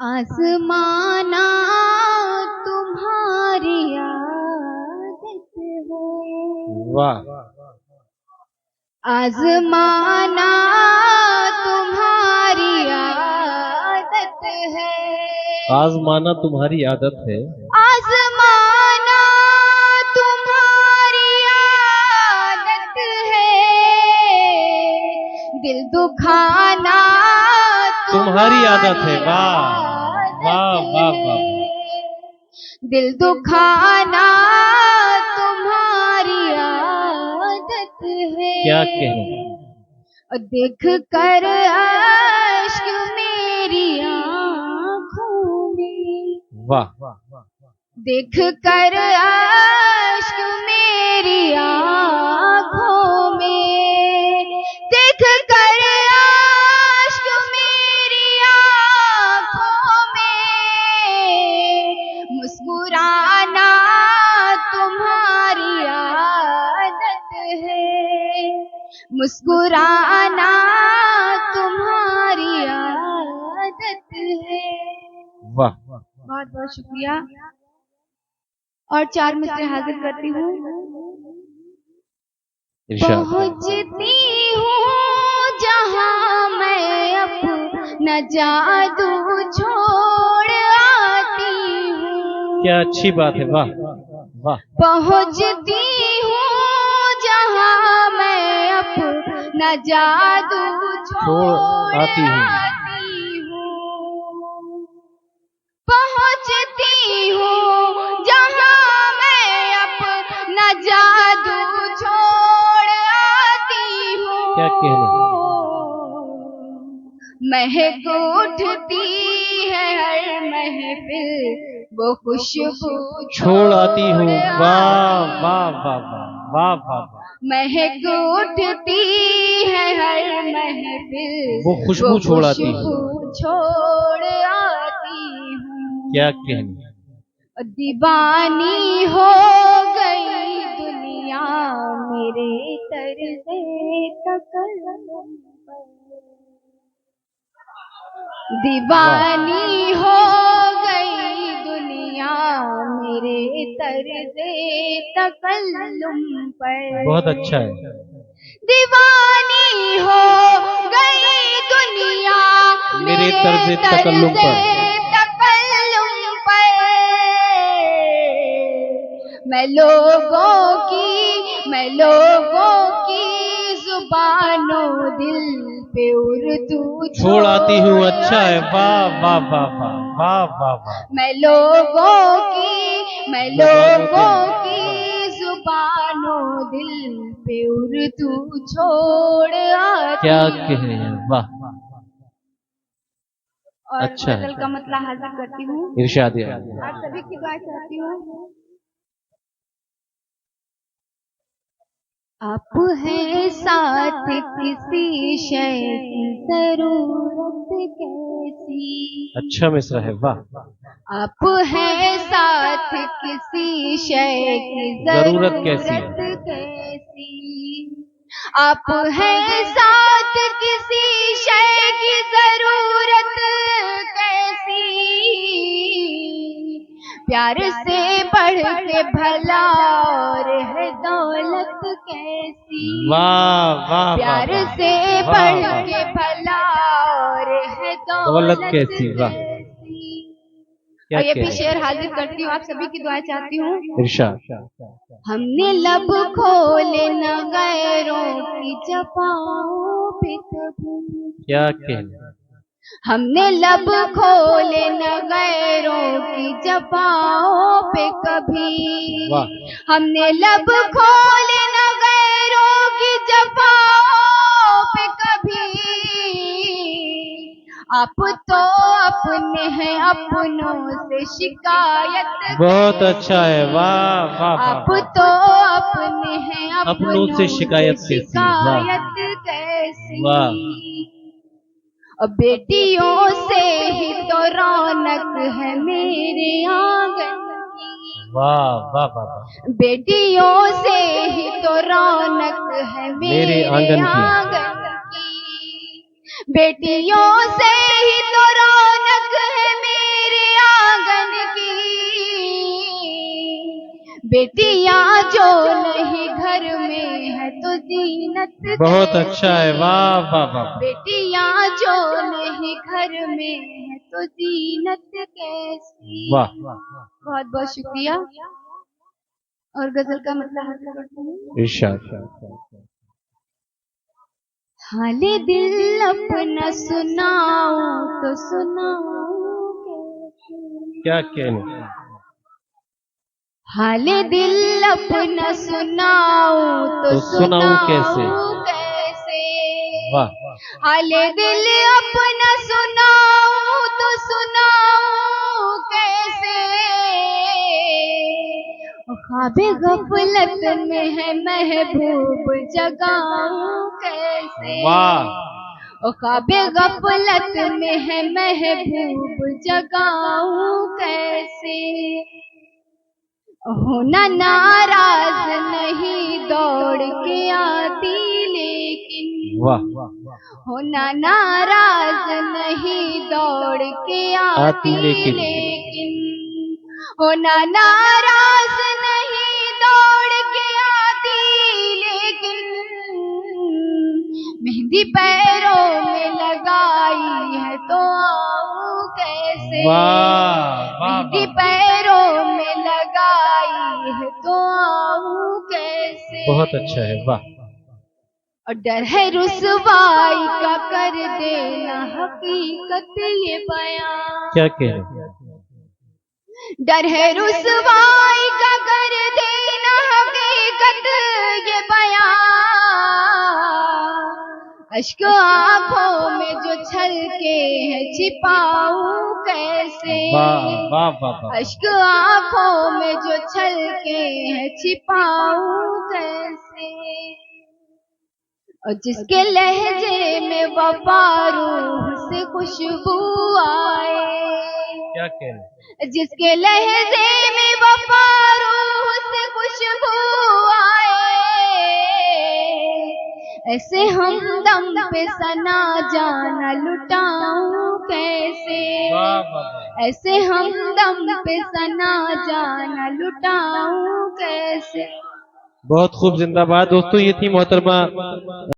आसमाना तुम्हारी आदत है। वाह। आजमाना तुम्हारी आदत है। आजमाना तुम्हारी आदत है। आजमाना तुम्हारी आदत है। दिल दुखाना तुम्हारी आदत है। वाह वाह वाह वाह। दिल दुखाना तुम्हारी आदत है। क्या कहें। और देख कर अश्क मेरी आँखों में, वाह। देख कर अश्क मेरी आँखों में, देख कर अश्क मेरी आँखों में, मुस्कुराना तुम्हारी आदत है। मुस्कुराना तुम्हारी आदत है। वाह। बहुत बहुत शुक्रिया। और 4 मिसरे हाजिर करती हूँ। पहुँचती हूँ जहाँ मैं अपना जादू छोड़ आती हूँ। क्या अच्छी बात है। वाह वाह। पहुँचती हूँ जहाँ मैं अपना जादू छोड़ आती हूँ। पहुँचती हूँ जहाँ मैं अपना जादू छोड़ आती हूँ। क्या कहने। महक उठती है हर महफिल वो खुशबू छोड़ आती हूँ। वाह वाह वाह वाह वाह। महक उठती है हर महफिल वो खुशबू छोड़ आती है। छोड़ आती हूँ। क्या कहने। दीवानी हो गई दुनिया मेरे तरज़े तकल्लुम पर। दीवानी हो गई दुनिया मेरे तर्ज़े तकल्लुम पर। बहुत अच्छा है। दीवानी हो गई दुनिया मेरे तर्ज़े तकल्लुम पर। मैं लोगों की जुबानों दिल पे उर्दू छोड़ आती हूँ। अच्छा है। वाह वाह वाह वाह वाह वाह वाह। मैं लोगों की जुबानों दिल पे उर्दू छोड़ आती। क्या कह रहे हैं। वाह। और अच्छा गजल का मतला हाजिर करती हूँ। इरशाद। आप सभी की दुआ चाहती हूँ। आप हैं साथ किसी शय की जरूरत कैसी। अच्छा मिसरा है। वाह। आप हैं साथ किसी शय की जरूरत कैसी। आप हैं साथ किसी शय की जरूरत कैसी। प्यार से बढ़ के भला और है दौलत कैसी। वाह वाह। प्यार से बढ़ के भला और है दौलत कैसी। वाह। और ये भी शेर हाजिर करती हूँ। आप सभी की दुआ चाहती हूँ। इरशाद। हमने लब खोले न गैरों की जबाओं पे कभी। क्या कहना। हमने लब खोले न गैरों की जबाओं पे कभी। हमने लब खोले न गैरों की जबाओं पे कभी। आप तो अपने हैं अपनों से शिकायत। बहुत अच्छा है। वाह वाह। आप तो अपने हैं अपनों से शिकायत कैसी। वाह। और बेटियों से ही तो रौनक है मेरे आंगन की। वाह वाह वाह। बेटियों से ही तो रौनक है मेरे आंगन की। बेटियों से ही तो रौनक है बेटियां जो नहीं घर में है तो जीनत बहुत अच्छा है, वाह वाह वाह। बेटियां जो नहीं घर में है तो जीनत कैसी। वाह, बहुत बहुत शुक्रिया। और गजल का मतलब इरशाद। हाले दिल अपना सुनाऊं तो सुनाऊं कैसे। क्या कहने। हाले दिल अपना सुनाऊं तो सुनाऊं कैसे। कैसे। वाह, हाले दिल अपना सुनाऊं तो सुनाऊं कैसे। ख्वाबे गफलत में है महबूब जगाऊं कैसे। वाह, ख्वाबे गफलत में है महबूब जगाऊं कैसे। होना नाराज नहीं दौड़ के आती लेकिन। वाह, होना नाराज नहीं दौड़ के आती लेकिन। होना नाराज नहीं दौड़ के आती लेकिन। मेहंदी पैरों में लगाई है तो आऊं कैसे। मेहंदी पैरों में लगाई है तो आऊं कैसे। बहुत अच्छा है, वाह। और डर है रुसवाई का कर देना हकीकत ये बयां। क्या कहने। डर है रुसवाई का कर देना हकीकत ये बयां। अश्क आंखों में जो छलके है छिपाऊं कैसे। वाह वाह वाह। अश्क आंखों में जो छलके है छिपाऊं कैसे। और जिसके लहजे में वफा रूह से खुशबू आए। क्या कहने। जिसके लहजे में वफा रूह से खुशबू आए। ऐसे हमदम पे सना जाना लुटाऊं कैसे। ऐसे हमदम पे सना जाना लुटाऊं कैसे। बहुत खूब, जिंदाबाद दोस्तों। ये थी मोहतरमा